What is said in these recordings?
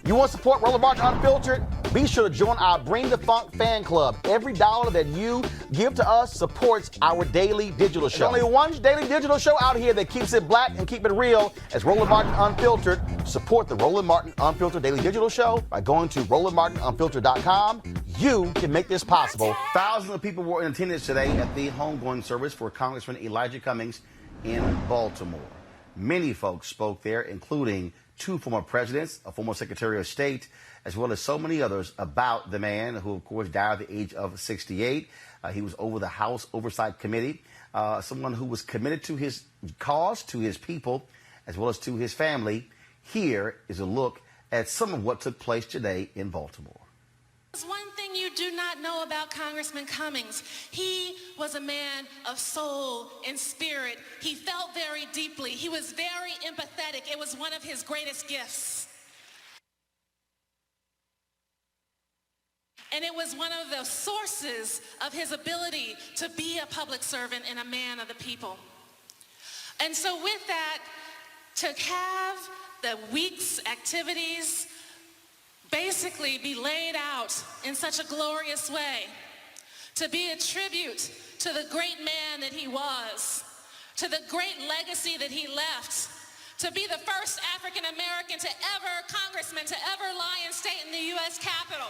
You want to support Roland Martin Unfiltered? Be sure to join our Bring the Funk fan club. Every dollar that you give to us supports our daily digital show. There's only one daily digital show out here that keeps it black and keep it real as Roland Martin Unfiltered. Support the Roland Martin Unfiltered daily digital show by going to RolandMartinUnfiltered.com. You can make this possible. Thousands of people were in attendance today at the homegoing service for Congressman Elijah Cummings in Baltimore. Many folks spoke there, including 2 former presidents, a former Secretary of State, as well as so many others about the man who, of course, died at the age of 68. He was over the House Oversight Committee, someone who was committed to his cause, to his people, as well as to his family. Here is a look at some of what took place today in Baltimore. There's one thing you do not know about Congressman Cummings. He was a man of soul and spirit. He felt very deeply. He was very empathetic. It was one of his greatest gifts. And it was one of the sources of his ability to be a public servant and a man of the people. And so with that, to have the week's activities basically be laid out in such a glorious way, to be a tribute to the great man that he was, to the great legacy that he left, to be the first African American to ever, congressman, to ever lie in state in the U.S. Capitol.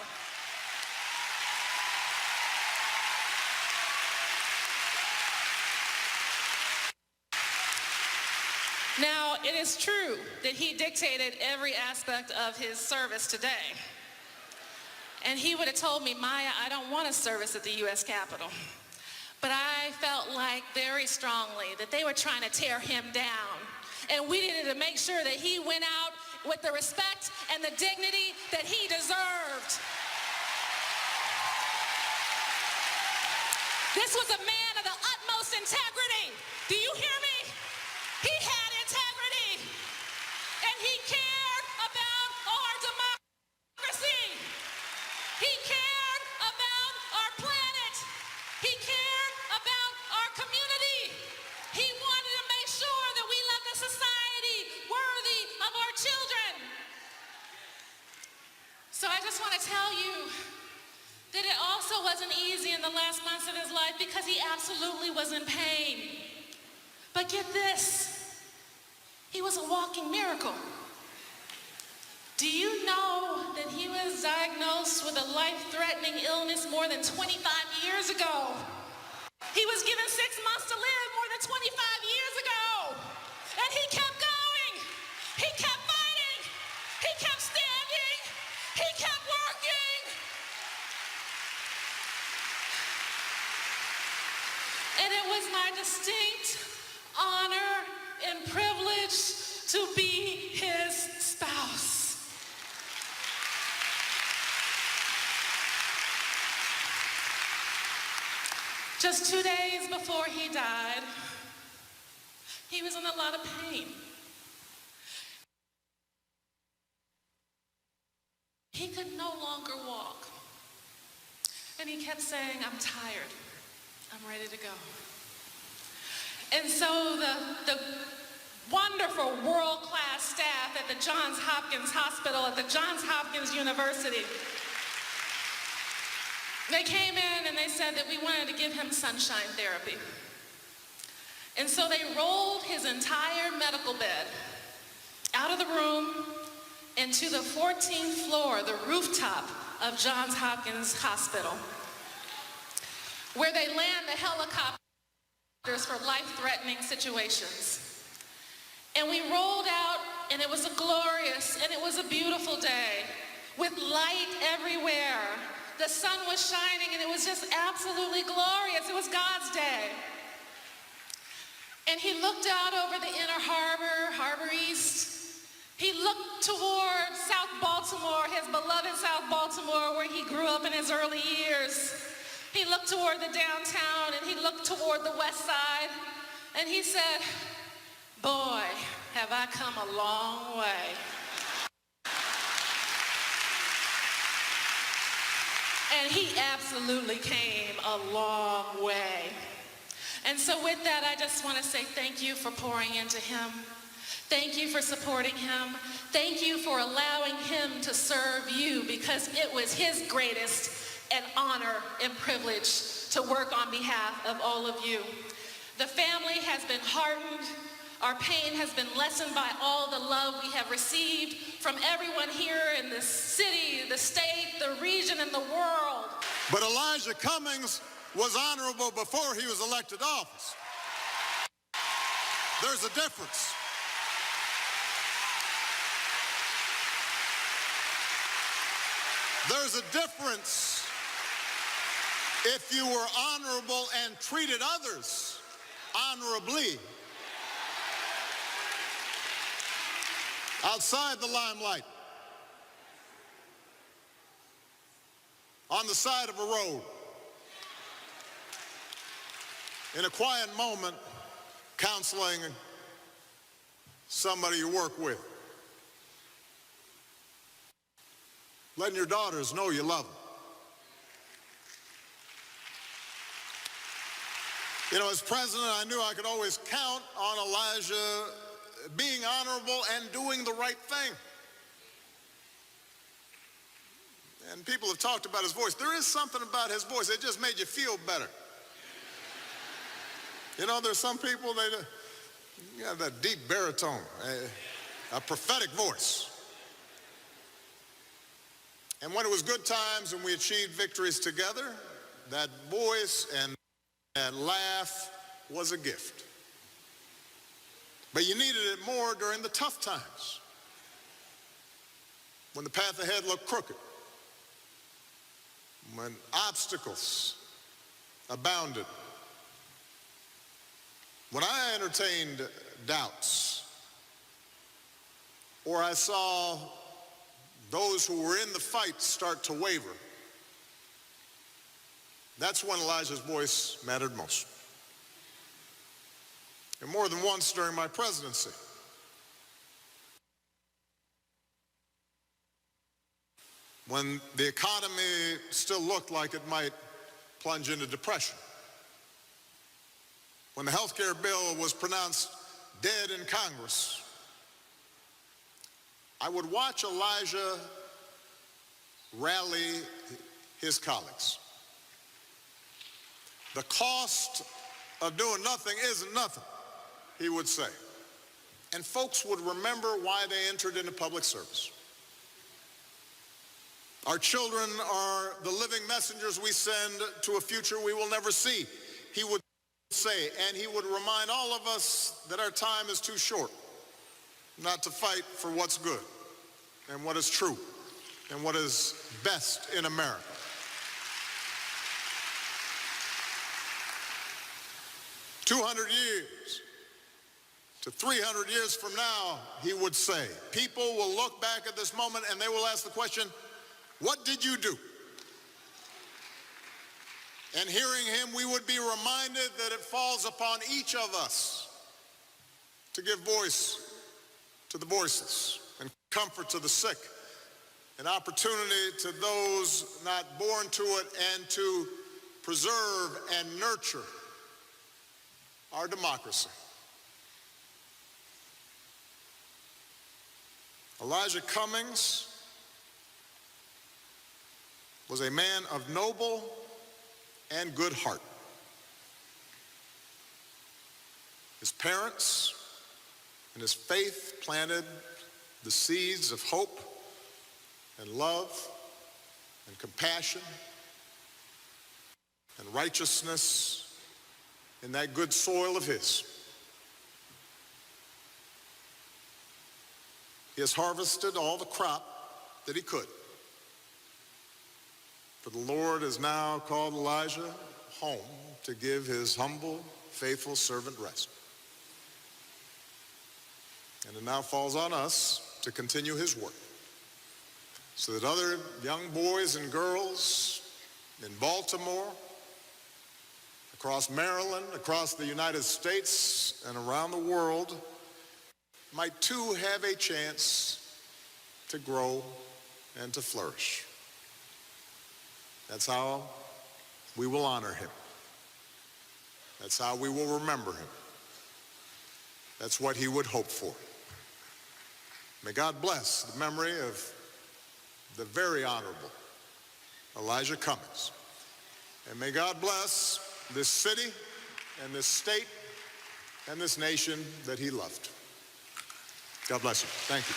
Now, it is true that he dictated every aspect of his service today. And he would have told me, Maya, I don't want a service at the U.S. Capitol. But I felt like very strongly that they were trying to tear him down. And we needed to make sure that he went out with the respect and the dignity that he deserved. This was a man of the utmost integrity. Do you hear me? He had integrity, and he cared about our democracy. He cared about our planet. He cared about our community. He wanted to make sure that we left a society worthy of our children. So I just want to tell you that it also wasn't easy in the last months of his life because he absolutely was in pain. But get this, he was a walking miracle. Do you know that he was diagnosed with a life-threatening illness more than 25 years ago? He was given 6 months to live more than 25 years ago. And he kept going. He kept fighting. He kept standing. He kept working. And it was my distinct honor and privilege to be his spouse. Just 2 days before he died, he was in a lot of pain. He could no longer walk. And he kept saying, I'm tired. I'm ready to go. And so the wonderful world-class staff at the Johns Hopkins Hospital, at the Johns Hopkins University, they came in and they said that we wanted to give him sunshine therapy. And so they rolled his entire medical bed out of the room into the 14th floor, the rooftop of Johns Hopkins Hospital, where they land the helicopters for life-threatening situations. And we rolled out, and it was a glorious, and it was a beautiful day with light everywhere. The sun was shining, and it was just absolutely glorious. It was God's day. And he looked out over the inner harbor, Harbor East. He looked toward South Baltimore, his beloved South Baltimore, where he grew up in his early years. He looked toward the downtown, and he looked toward the west side, and he said, boy, have I come a long way. And he absolutely came a long way. And so with that, I just want to say thank you for pouring into him. Thank you for supporting him. Thank you for allowing him to serve you, because it was his greatest an honor and privilege to work on behalf of all of you. The family has been heartened. Our pain has been lessened by all the love we have received from everyone here in this city, the state, the region, and the world. But Elijah Cummings was honorable before he was elected to office. There's a difference. There's a difference if you were honorable and treated others honorably outside the limelight, on the side of a road, in a quiet moment, counseling somebody you work with, letting your daughters know you love them. You know, as president, I knew I could always count on Elijah being honorable and doing the right thing. And people have talked about his voice. There is something about his voice that just made you feel better. You know, there's some people, they have that deep baritone, a prophetic voice. And when it was good times and we achieved victories together, that voice and that laugh was a gift. But you needed it more during the tough times, when the path ahead looked crooked, when obstacles abounded, when I entertained doubts, or I saw those who were in the fight start to waver. That's when Elijah's voice mattered most. And more than once during my presidency, when the economy still looked like it might plunge into depression, when the health care bill was pronounced dead in Congress, I would watch Elijah rally his colleagues. The cost of doing nothing isn't nothing, he would say. And folks would remember why they entered into public service. Our children are the living messengers we send to a future we will never see, he would say. And he would remind all of us that our time is too short not to fight for what's good and what is true and what is best in America. "200 years to 300 years from now," he would say, "people will look back at this moment and they will ask the question, what did you do?" And hearing him, we would be reminded that it falls upon each of us to give voice to the voiceless and comfort to the sick, an opportunity to those not born to it, and to preserve and nurture our democracy. Elijah Cummings was a man of noble and good heart. His parents and his faith planted the seeds of hope and love and compassion and righteousness in that good soil of his. He has harvested all the crop that he could. For the Lord has now called Elijah home to give his humble, faithful servant rest. And it now falls on us to continue his work, so that other young boys and girls in Baltimore, across Maryland, across the United States, and around the world might too have a chance to grow and to flourish. That's how we will honor him. That's how we will remember him. That's what he would hope for. May God bless the memory of the very honorable Elijah Cummings. And may God bless this city and this state and this nation that he loved. God bless you. Thank you.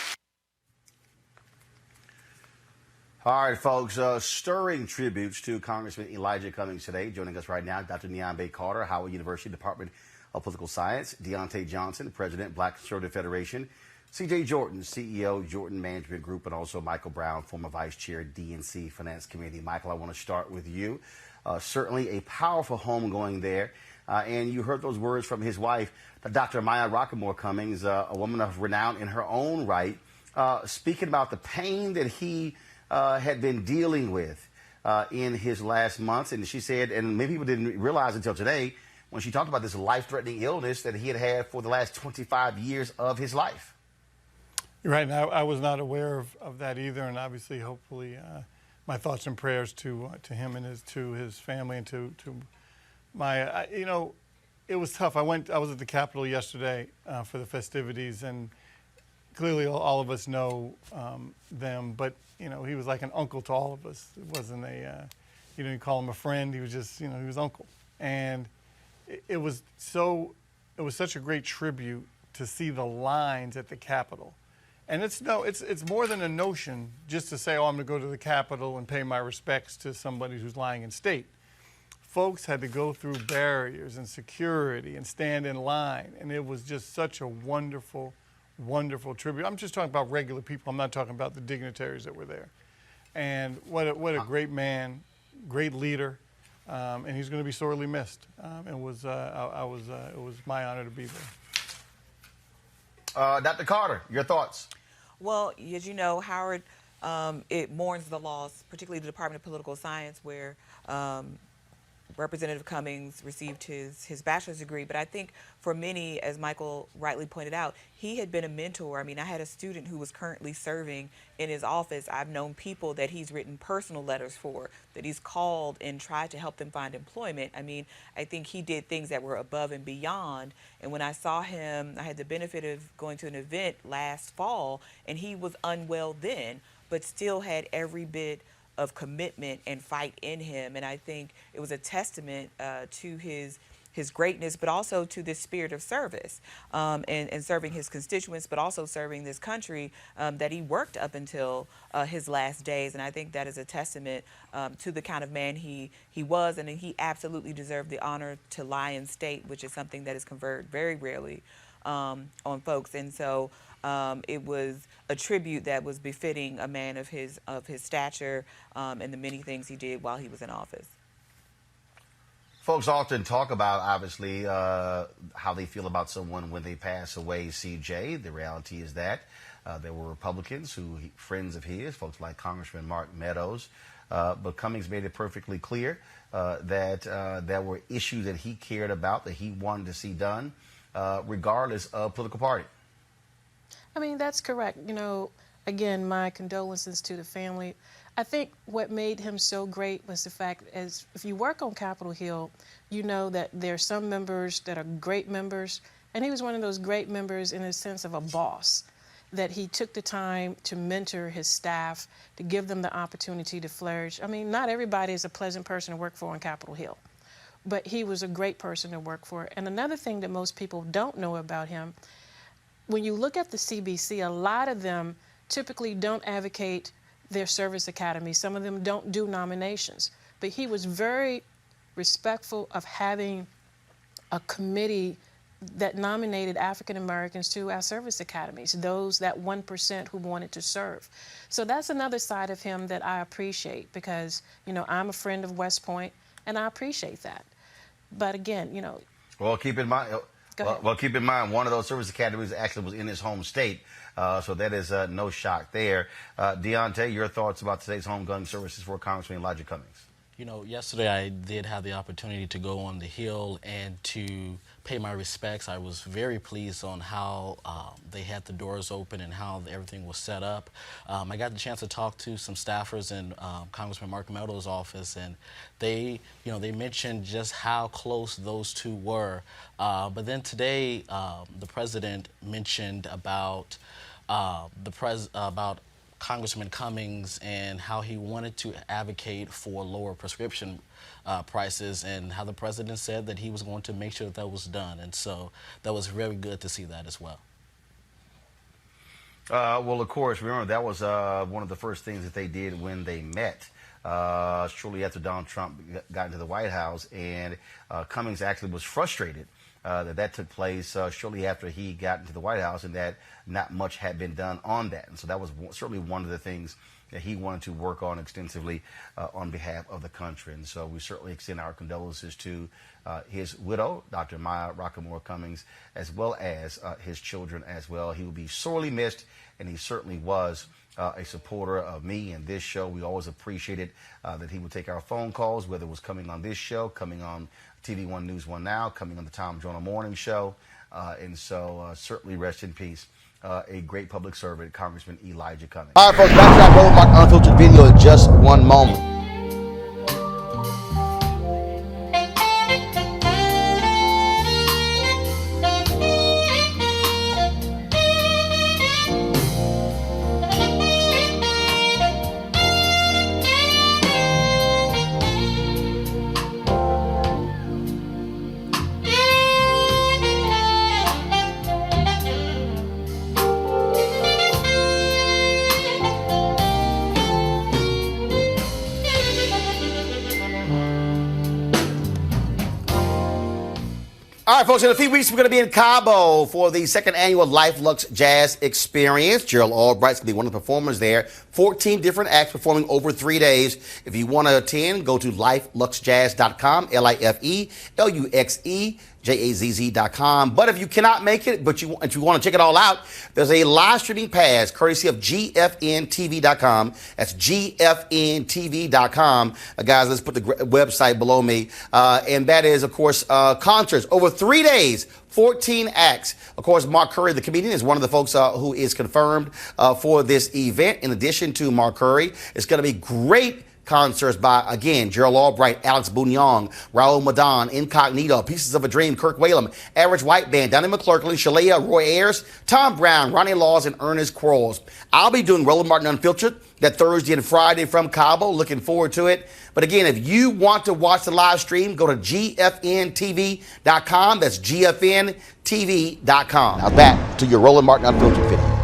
All right, folks, stirring tributes to Congressman Elijah Cummings today. Joining us right now, Dr. Neon Carter, Howard University Department of Political Science, Deontay Johnson, President, Black Conservative Federation, C.J. Jordan, CEO, Jordan Management Group, and also Michael Brown, former Vice Chair, DNC Finance Committee. Michael, I want to start with you. Certainly a powerful homegoing there. And you heard those words from his wife, Dr. Maya Rockeymore Cummings, a woman of renown in her own right, speaking about the pain that he had been dealing with in his last months. And she said, and many people didn't realize until today, when she talked about this life-threatening illness that he had had for the last 25 years of his life. You're right. And I was not aware of that either. And obviously, hopefully, my thoughts and prayers to him and to his family and to my, it was tough. I was at the Capitol yesterday for the festivities, and clearly all of us know them, but he was like an uncle to all of us. It wasn't you didn't call him a friend. He was just, he was uncle. And it was such a great tribute to see the lines at the Capitol. And it's more than a notion just to say, oh, I'm going to go to the Capitol and pay my respects to somebody who's lying in state. Folks had to go through barriers and security and stand in line, and it was just such a wonderful, wonderful tribute. I'm just talking about regular people. I'm not talking about the dignitaries that were there. And what a great man, great leader, and he's going to be sorely missed. It was my honor to be there. Dr. Carter, your thoughts? Well, as you know, Howard, it mourns the loss, particularly the Department of Political Science, where Representative Cummings received his bachelor's degree. But I think for many, as Michael rightly pointed out, he had been a mentor. I mean, I had a student who was currently serving in his office. I've known people that he's written personal letters for, that he's called and tried to help them find employment. I mean, I think he did things that were above and beyond. And when I saw him, I had the benefit of going to an event last fall, and he was unwell then, but still had every bit of commitment and fight in him. And I think it was a testament to his greatness, but also to this spirit of service and serving his constituents, but also serving this country that he worked up until his last days. And I think that is a testament to the kind of man he was, and he absolutely deserved the honor to lie in state, which is something that is conferred very rarely on folks. And so it was a tribute that was befitting a man of his stature and the many things he did while he was in office. Folks often talk about, obviously, how they feel about someone when they pass away, CJ. The reality is that there were Republicans friends of his, folks like Congressman Mark Meadows, but Cummings made it perfectly clear that there were issues that he cared about, that he wanted to see done, regardless of political party. I mean, that's correct. Again, my condolences to the family. I think what made him so great was the fact, as if you work on Capitol Hill, you know that there are some members that are great members, and he was one of those great members in a sense of a boss, that he took the time to mentor his staff, to give them the opportunity to flourish. I mean, not everybody is a pleasant person to work for on Capitol Hill, but he was a great person to work for. And another thing that most people don't know about him, when you look at the CBC, a lot of them typically don't advocate their service academy. Some of them don't do nominations. But he was very respectful of having a committee that nominated African Americans to our service academies, those that 1% who wanted to serve. So that's another side of him that I appreciate, because, I'm a friend of West Point, and I appreciate that. But again, Well, keep in mind. Keep in mind, one of those service academies actually was in his home state, so that is no shock there. Deontay, your thoughts about today's homegoing services for Congressman Elijah Cummings? Yesterday I did have the opportunity to go on the Hill and to pay my respects. I was very pleased on how they had the doors open and how everything was set up. I got the chance to talk to some staffers in Congressman Mark Meadows' office, and they mentioned just how close those two were. But then today, the president mentioned about about Congressman Cummings and how he wanted to advocate for lower prescription prices, and how the president said that he was going to make sure that was done. And so that was very good to see that as well. Well, of course, remember that was one of the first things that they did when they met. Shortly after Donald Trump got into the White House, and Cummings actually was frustrated that took place shortly after he got into the White House, and that not much had been done on that. And so that was certainly one of the things that he wanted to work on extensively on behalf of the country. And so we certainly extend our condolences to his widow, Dr. Maya Rockeymore Cummings, as well as his children as well. He will be sorely missed, and he certainly was a supporter of me and this show. We always appreciated that he would take our phone calls, whether it was coming on this show, coming on TV One News One Now, coming on the Tom Jonah Morning Show. And so certainly rest in peace. A great public servant, Congressman Elijah Cummings. All right, folks, back to that Roland Martin Unfiltered video in just one moment. All right, folks, in a few weeks, we're going to be in Cabo for the second annual Luxe Jazz experience. Gerald Albright's going to be one of the performers there. 14 different acts performing over 3 days. If you want to attend, go to LifeLuxeJazz.com, LifeLuxeJazz.com. But if you cannot make it, but you want to check it all out, there's a live streaming pass courtesy of GFNTV.com. That's GFNTV.com. Guys, let's put the website below me. And that is, of course, concerts over 3 days. 14 acts. Of course, Mark Curry, the comedian, is one of the folks who is confirmed for this event. In addition to Mark Curry, it's going to be great concerts by, again, Gerald Albright, Alex Bougnong, Raul Madan, Incognito, Pieces of a Dream, Kirk Whalum, Average White Band, Donnie McClurkin, Shalea, Roy Ayers, Tom Brown, Ronnie Laws, and Ernest Quarles. I'll be doing Roland Martin Unfiltered that Thursday and Friday from Cabo. Looking forward to it. But again, if you want to watch the live stream, go to GFNTV.com. That's GFNTV.com. Now back to your Roland Martin Unfiltered video.